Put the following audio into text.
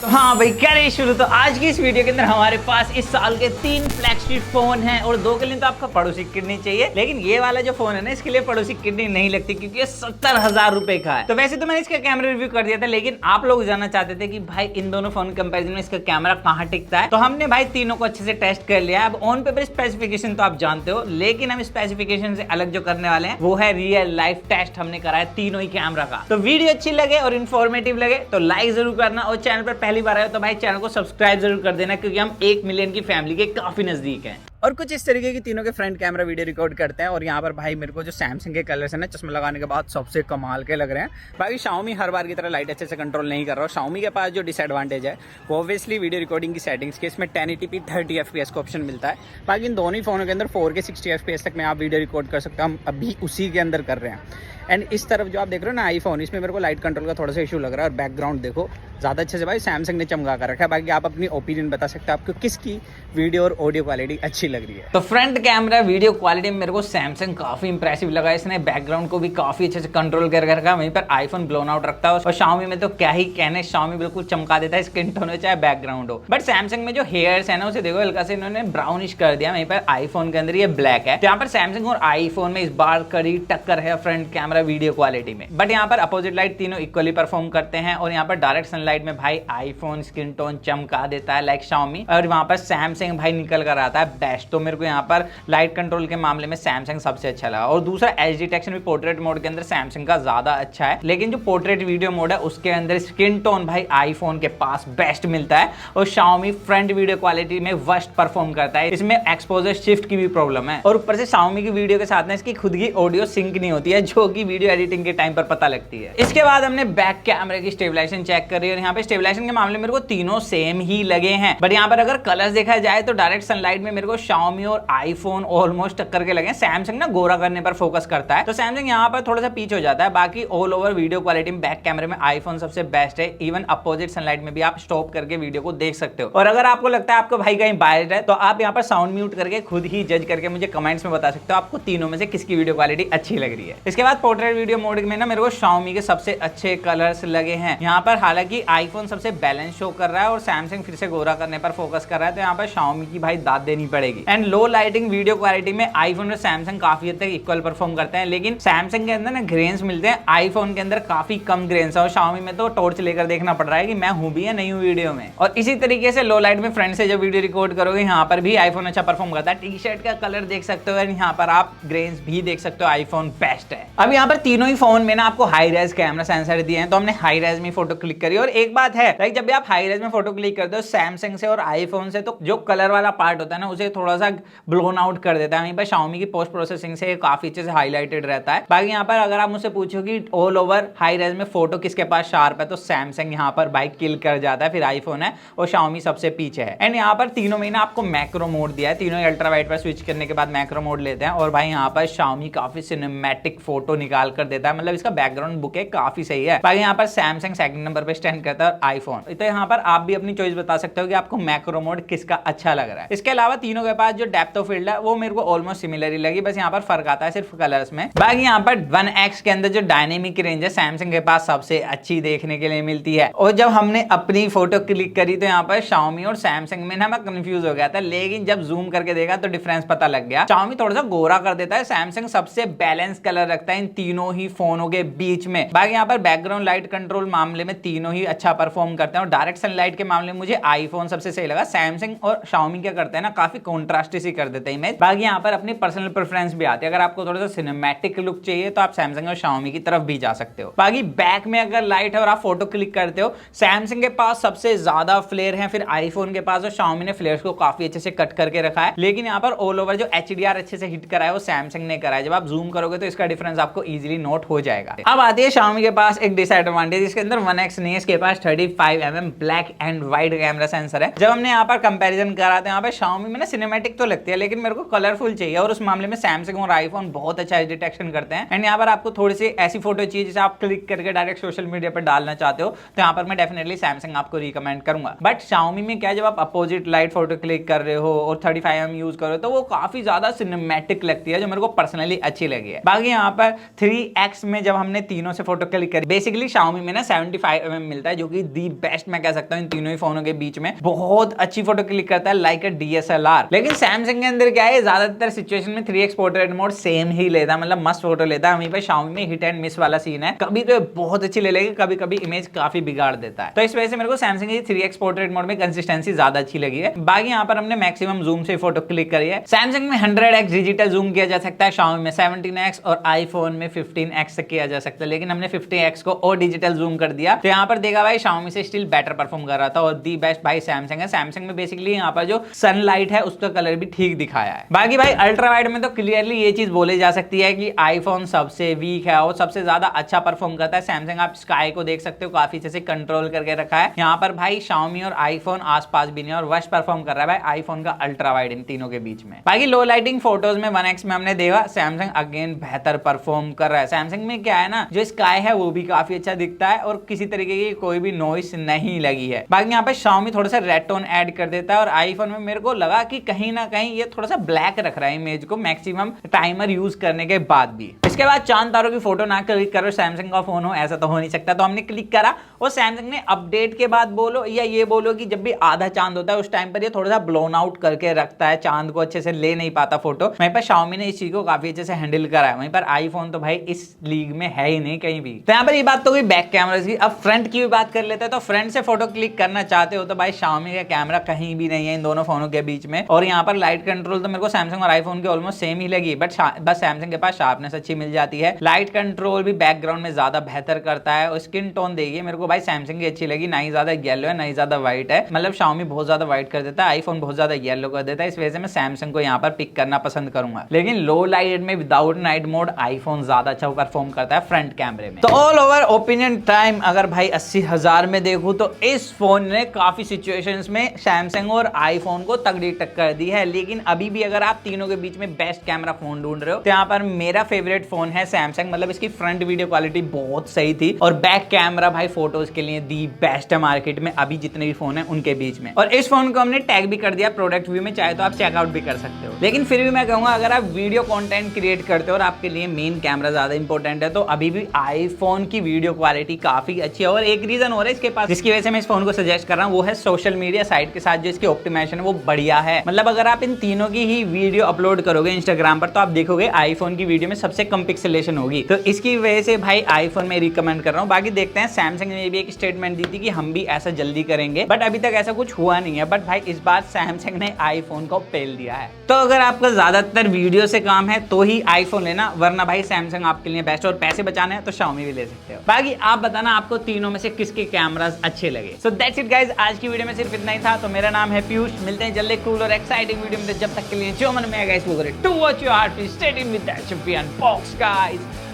तो हाँ भाई, क्या रही शुरू। तो आज की इस वीडियो के अंदर हमारे पास इस साल के 3 फ्लैगशिप फोन हैं और 2 के लिए तो आपको पड़ोसी किडनी चाहिए, लेकिन ये वाला जो फोन है ना, इसके लिए पड़ोसी किडनी नहीं लगती क्योंकि ये 70,000 रुपए का है। तो वैसे तो मैंने इसका कैमरा रिव्यू कर दिया था, लेकिन आप लोग जानना चाहते थे कि भाई इन दोनों फोन कंपेरिजन में इसका कैमरा कहाँ टिकता है। तो हमने भाई तीनों को अच्छे से टेस्ट कर लिया। अब ऑन पेपर स्पेसिफिकेशन तो आप जानते हो, लेकिन हम स्पेसिफिकेशन से अलग जो करने वाले हैं वो है रियल लाइफ टेस्ट हमने करा है तीनों ही कैमरा का। तो वीडियो अच्छी लगे और इन्फॉर्मेटिव लगे तो लाइक जरूर करना, और चैनल पर पहली बार आए तो भाई चैनल को सब्सक्राइब जरूर कर देना, क्योंकि हम 1 मिलियन की फैमिली के काफी नजदीक हैं। और कुछ इस तरीके की तीनों के फ्रंट कैमरा वीडियो रिकॉर्ड करते हैं। और यहाँ पर भाई मेरे को जो सैमसंग के कलर्स है ना, चश्मा लगाने के बाद सबसे कमाल के लग रहे हैं। बाकी Xiaomi हर बार की तरह लाइट अच्छे से कंट्रोल नहीं कर रहा। Xiaomi के पास जो डिसएडवांटेज है वो ऑब्वियसली वीडियो रिकॉर्डिंग की सेटिंग्स के, इसमें 1080p 30 FPS का ऑप्शन मिलता है। बाकी इन दोनों ही फोनों के अंदर 4K 60 FPS तक में आप वीडियो रिकॉर्ड कर सकते हो। हम अभी उसी के अंदर कर रहे हैं। एंड इस तरफ जो आप देख रहे हो ना आईफोन, इसमें मेरे को लाइट कंट्रोल का थोड़ा सा इशू लग रहा है। और बैकग्राउंड देखो ज़्यादा अच्छे से भाई सैमसंग ने चमका कर रखा है। बाकी आप अपनी ओपिनियन बता सकते हो आपको किसकी वीडियो और ऑडियो क्वालिटी अच्छी लग रही है। तो फ्रंट कैमरा वीडियो क्वालिटी में मेरे को सैमसंग काफी इंप्रेसिव लगा। इसने बैकग्राउंड को भी काफी अच्छे से कंट्रोल कर रखा है। वहीं पर आईफोन ब्लोन आउट रखता है। और Xiaomi में तो क्या ही कहने, Xiaomi बिल्कुल चमका देता है, स्किन टोन हो चाहे बैकग्राउंड हो। बट सैमसंग में जो हेयर्स है ना, उसे देखो हल्का से इन्होंने ब्राउनिश कर दिया। वहीं पर आईफोन के अंदर ये ब्लैक है। तो यहाँ पर सैमसंग और आईफोन में इस बार कड़ी टक्कर है फ्रंट कैमरा वीडियो क्वालिटी में। बट यहाँ पर अपोजिट लाइट तीनों इक्वली परफॉर्म करते हैं। और यहाँ पर डायरेक्ट सनलाइट में भाई आईफोन स्किन टोन चमका देता है लाइक Xiaomi, और वहां पर सैमसंग भाई निकल कर आता है बेस्ट। तो मेरे को यहाँ पर लाइट कंट्रोल के मामले में सैमसंग सबसे अच्छा लगा। और दूसरा एचडी डिटेक्शन भी पोर्ट्रेट मोड के अंदर सैमसंग का ज्यादा अच्छा है, लेकिन जो पोर्ट्रेट वीडियो मोड है उसके अंदर स्किन टोन भाई आईफोन के पास बेस्ट मिलता है। और Xiaomi फ्रंट वीडियो क्वालिटी में वर्स्ट परफॉर्म करता है। इसमें एक्सपोजर शिफ्ट की भी प्रॉब्लम है। और ऊपर से Xiaomi की वीडियो के साथ में इसकी खुद की ऑडियो सिंक नहीं होती है, जो कि वीडियो एडिटिंग के टाइम पर पता लगती है। इसके बाद हमने बैक कैमरे की स्टेबलाइजेशन चेक करी, और यहाँ पे स्टेबलाइजेशन के मामले में मेरे को तीनों सेम ही लगे हैं। बट यहाँ पर अगर कलर्स देखा जाए तो डायरेक्ट सनलाइट में मेरे को Xiaomi और आईफोन ऑलमोस्ट टक्कर के लगे। सैमसंग ना गोरा करने पर फोकस करता है, तो सैमसंग यहाँ पर थोड़ा सा पीछे हो जाता है। बाकी ऑल ओवर वीडियो क्वालिटी में बैक कैमरे में आईफोन सबसे बेस्ट है। इवन अपोजिट सनलाइट में भी आप स्टॉप करके वीडियो को देख सकते हो। और अगर आपको लगता है आपको भाई कहीं बाहर है, तो आप यहाँ पर साउंड म्यूट करके खुद ही जज करके मुझे कमेंट्स में बता सकते हो आपको तीनों में से किसकी वीडियो क्वालिटी अच्छी लग रही है। इसके बाद पोर्ट्रेट वीडियो मोड में ना मेरे को Xiaomi के सबसे अच्छे कलर्स लगे हैं। यहाँ पर हालांकि आईफोन सबसे बैलेंस शो कर रहा है और सैमसंग फिर से गोरा करने पर फोकस कर रहा है, तो यहाँ पर Xiaomi की भाई दाद देनी पड़ेगी। And low lighting video quality में आईफोन और सैमसंग काफी हद तक इक्वल परफॉर्म करते हैं, लेकिन सैमसंग के अंदर ना ग्रेन्स मिलते हैं, आईफोन के अंदर काफी कम ग्रेन्स है। और Xiaomi में तो टॉर्च लेकर देखना पड़ रहा है कि मैं हूं भी या नहीं हूं वीडियो में। और इसी तरीके से लो लाइट में फ्रंट से जब वीडियो रिकॉर्ड करोगे, यहाँ पर भी आईफोन अच्छा परफॉर्म करता है। टी शर्ट का कलर देख सकते हो, यहाँ पर आप ग्रेन्स भी देख सकते हो, आईफोन बेस्ट है। अब यहाँ पर तीनों ही फोन में ना आपको हाई रेज कैमरा सेंसर दिए हैं, तो हमने हाई रेज में फोटो क्लिक करी। और एक बात है लाइक जब भी आप हाई रेज में फोटो क्लिक करते हो सैमसंग से और आईफोन से, तो जो कलर वाला पार्ट होता है ना उसे थोड़ा सा ब्लोन आउट कर देता है। वहीं पर Xiaomi की पोस्ट प्रोसेसिंग से काफी अच्छे से हाईलाइटेड रहता है। बाकी यहाँ पर अगर आप मुझसे पूछो कि ऑल ओवर हाई रेज में फोटो किसके पास शार्प है, तो सैमसंग यहाँ पर बाइक किल कर जाता है, फिर आईफोन है और Xiaomi सबसे पीछे है। एंड यहाँ पर तीनों में ना आपको मैक्रो मोड दिया है। तीनों अल्ट्रा वाइड पर स्विच करने के बाद मैक्रो मोड लेते हैं। और भाई यहाँ पर Xiaomi काफी सिनेमैटिक फोटो निकाल कर देता है, मतलब इसका बैकग्राउंड बुके काफी सही है। बाकी यहाँ पर सैमसंग सेकंड नंबर पे स्टैंड करता है और आईफोन। तो यहाँ पर आप भी अपनी चॉइस बता सकते हो कि आपको मैक्रो मोड किसका अच्छा लग रहा है। इसके अलावा तीनों के पास जो डेप्थ ऑफ फील्ड है वो मेरे को ऑलमोस्ट सिमिलर ही लगी, बस यहाँ पर फर्क आता है सिर्फ कलर्स में। बाकी यहाँ पर 1x के अंदर जो डायनेमिक रेंज है सैमसंग के पास सबसे अच्छी देखने के लिए मिलती है। और जब हमने अपनी फोटो क्लिक करी तो यहाँ पर Xiaomi और सैमसंग में ना मैं कंफ्यूज हो गया था, लेकिन जब जूम करके देखा तो डिफरेंस पता लग गया। Xiaomi थोड़ा सा गोरा कर देता है, सैमसंग सबसे बैलेंस कलर रखता है इन तीनों ही फोनों के बीच में। बाकी यहाँ पर बैकग्राउंड लाइट कंट्रोल मामले में तीनों ही अच्छा परफॉर्म करते हैं। और डायरेक्ट सनलाइट के मामले में मुझे आईफोन सबसे सही लगा। सैमसंग और Xiaomi क्या करते हैं ना, काफी कॉन्ट्रास्ट सी कर देते हैं इमेज। बाकी यहाँ पर अपनी पर्सनल प्रेफरेंस भी आती है, अगर आपको थोड़ा सा सिनेमैटिक लुक चाहिए तो आप सैमसंग और Xiaomi की तरफ भी जा सकते हो। बाकी बैक में अगर लाइट है और आप फोटो क्लिक करते हो, सैमसंग के पास सबसे ज्यादा फ्लेयर है, फिर आईफोन के पास और Xiaomi ने फ्लेयर्स को काफी अच्छे से कट करके रखा है। लेकिन यहाँ पर ऑल ओवर जो HDR अच्छे से हिट करा है वो सैमसंग ने करा है। जब आप जूम करोगे तो इसका डिफरेंस आपको इजीली नोट हो जाएगा। अब आती है Xiaomi के पास एक डिसएडवांटेज, इसके अंदर 1x नहीं है, इसके पास 35mm black and white camera sensor है। जब हमने यहाँ पर कंपैरिजन करा तो यहाँ पर Xiaomi में ना सिनेमैटिक तो लगती है लेकिन मेरे को कलरफुल चाहिए, और उस मामले में सैमसंग और आईफोन बहुत अच्छा डिटेक्शन करते हैं। एंड यहाँ पर आपको थोड़ी सी ऐसी फोटो चाहिए जिसे आप क्लिक करके डायरेक्ट सोशल मीडिया पर डालना चाहते हो, तो यहाँ पर मैं डेफिनेटली सैमसंग आपको रिकमेंड करूंगा। बट Xiaomi में क्या, जब आप अपोजिट लाइट फोटो क्लिक कर रहे हो और 35mm यूज कर रहे हो तो वो काफी ज्यादा सिनेमैटिक लगती है, जो मेरे को पर्सनली अच्छी लगी है। बाकी यहाँ पर 3x में जब हमने तीनों से फोटो क्लिक करी, बेसिकली Xiaomi में ना 75mm मिलता है, जो कि दी बेस्ट मैं कह सकता हूँ इन तीनों ही फोनों के बीच में, बहुत अच्छी फोटो क्लिक करता है लाइक अ DSLR। लेकिन सैमसंग के अंदर क्या है, ज्यादातर सिचुएशन में 3x पोर्ट्रेट मोड सेम ही लेता है, मतलब मस्त फोटो लेता है। वहीं पर Xiaomi में हिट एंड मिस वाला सीन है, कभी तो बहुत अच्छी ले लेगी, कभी कभी इमेज काफी बिगाड़ देता है। तो इस वजह से मेरे को सैमसंग की 3x पोर्ट्रेट मोड में कंसिस्टेंसी ज्यादा अच्छी लगी है। बाकी यहाँ पर हमने मैक्सिमम जूम से फोटो क्लिक करी है। सैमसंग में 100x डिजिटल जूम किया जा सकता है, Xiaomi में 17x और आईफोन में 15x से किया जा सकता है, लेकिन हमने 50x को और डिजिटल जूम कर दिया। तो यहाँ पर देखा भाई Xiaomi से स्टिल बेटर परफॉर्म कर रहा था, और दी बेस्ट भाई सैमसंग है। सैमसंग में बेसिकली यहाँ पर जो सनलाइट है उसका कलर भी ठीक दिखाया है। बाकी भाई अल्ट्रा वाइड में तो क्लियरली ये चीज बोली जा सकती है कि आईफोन सबसे वीक है और सबसे ज्यादा अच्छा परफॉर्म करता है सैमसंग। आप स्काई को देख सकते हो, काफी अच्छे से कंट्रोल करके रखा है। यहाँ पर भाई Xiaomi और आईफोन आसपास भी नहीं, और वर्स्ट परफॉर्म कर रहा है भाई आईफोन का अल्ट्रा वाइड इन तीनों के बीच में। बाकी लो लाइटिंग फोटोज में 1x में हमने देखा सैमसंग अगेन बेहतर परफॉर्म कर रहा है। सैमसंग में क्या है ना, जो स्काई है वो भी काफी अच्छा दिखता है और किसी तरीके की कोई भी नॉइस नहीं लगी है। बाकी यहाँ पे Xiaomi थोड़ा सा रेड टोन ऐड कर देता है, और आईफोन में मेरे को लगा कि कहीं ना कहीं ये थोड़ा सा ब्लैक रख रहा है इमेज को मैक्सिमम टाइमर यूज करने के बाद भी। इसके बाद चांद तारों की फोटो ना क्लिक करो, सैमसंग का फोन हो ऐसा तो हो नहीं सकता, तो हमने क्लिक करा और सैमसंग ने अपडेट के बाद बोलो या ये बोलो कि जब भी आधा चांद होता है उस टाइम पर ये थोड़ा सा ब्लोन आउट करके रखता है, चांद को अच्छे से ले नहीं पाता फोटो। वहीं पर Xiaomi ने इस चीज को काफी अच्छे से हैंडल करा है। वहीं पर आईफोन तो भाई इस लीग में है ही नहीं कहीं भी। तो यहाँ पर ये बात तो हुई बैक कैमरास की। अब फ्रंट की भी बात कर लेते हैं। तो फ्रंट से फोटो क्लिक करना चाहते हो तो भाई Xiaomi का कैमरा कहीं भी नहीं है इन दोनों फोनों के बीच में। और यहाँ पर लाइट कंट्रोल तो मेरे को सैमसंग और आईफोन की ऑलमोस्ट सेम ही लगी, बट बस सैमसंग के पास शार्पनेस अच्छी मिल जाती है। लाइट कंट्रोल भी बैकग्राउंड में ज्यादा बेहतर करता है, और स्किन टोन देखिए मेरे को भाई सैमसंग की अच्छी लगी, ना ही ज्यादा येलो है ना ही ज्यादा व्हाइट है। मतलब Xiaomi बहुत ज्यादा व्हाइट कर देता है, आईफोन बहुत ज्यादा येलो कर देता है। इस वजह से मैं सैमसंग को यहाँ पर पिक करना पसंद करूंगा। लेकिन लो लाइट में विदाउट नाइट मोड आईफोन ज्यादा अच्छा परफॉर्म करता है फ्रंट कैमरे में। तो ऑल ओवर ओपिनियन टाइम अगर भाई 80,000 में देखूं तो इस फोन ने काफी सिचुएशंस में सैमसंग और आईफोन को तगड़ी टक्कर दी है। लेकिन अभी भी अगर आप तीनों के बीच में बेस्ट कैमरा फोन ढूंढ रहे हो तो यहाँ पर मेरा फेवरेट फोन है सैमसंग। मतलब इसकी फ्रंट वीडियो क्वालिटी बहुत सही थी, और बैक कैमरा भाई फोटोज के लिए दी बेस्ट है मार्केट में अभी जितने भी फोन है उनके बीच में। और इस फोन को हमने टैग भी कर दिया प्रोडक्ट व्यू में, चाहे तो आप चेकआउट भी कर सकते हो। लेकिन फिर भी मैं कहूंगा अगर आप वीडियो कंटेंट क्रिएट करते हो और आपके लिए मेन कैमरा ज्यादा इंपॉर्टेंट है तो अभी भी आईफोन की वीडियो क्वालिटी काफी अच्छी है। और एक रीजन हो रहा है इसके पास जिसकी वजह से मैं इस फोन को सजेस्ट कर रहा हूँ, वो है सोशल मीडिया साइट के साथ जो इसकी ऑप्टिमाइजेशन है वो बढ़िया है। मतलब अगर आप इन तीनों की ही वीडियो अपलोड करोगे इंस्टाग्राम पर तो आप देखोगे आईफोन की वीडियो में सबसे कम पिक्सेलेशन होगी। तो इसकी वजह से भाई आईफोन में रिकमेंड कर रहा हूँ। बाकी देखते हैं, सैमसंग ने भी एक स्टेटमेंट दी थी कि हम भी ऐसा जल्दी करेंगे, बट अभी तक ऐसा कुछ हुआ नहीं है। बट भाई इस बार सैमसंग ने आईफोन को पेल दिया है। तो अगर आपका ज्यादातर वीडियो से काम है तो ही आईफोन लेना, वरना भाई सैमसंग आपके लिए बेस्ट। और पैसे बचाने हैं तो Xiaomi भी ले सकते हो। बाकी आप बताना आपको तीनों में से किसके कैमरास अच्छे लगे। सो दैट्स इट गाइस, आज की वीडियो में सिर्फ इतना ही था। तो मेरा नाम है पीयूष, मिलते हैं जल्दी कूल और एक्साइटिंग वीडियो में। जब तक के लिए जो मन में है गाइस वो करें। To watch your heart, please stay in with that champion box guys.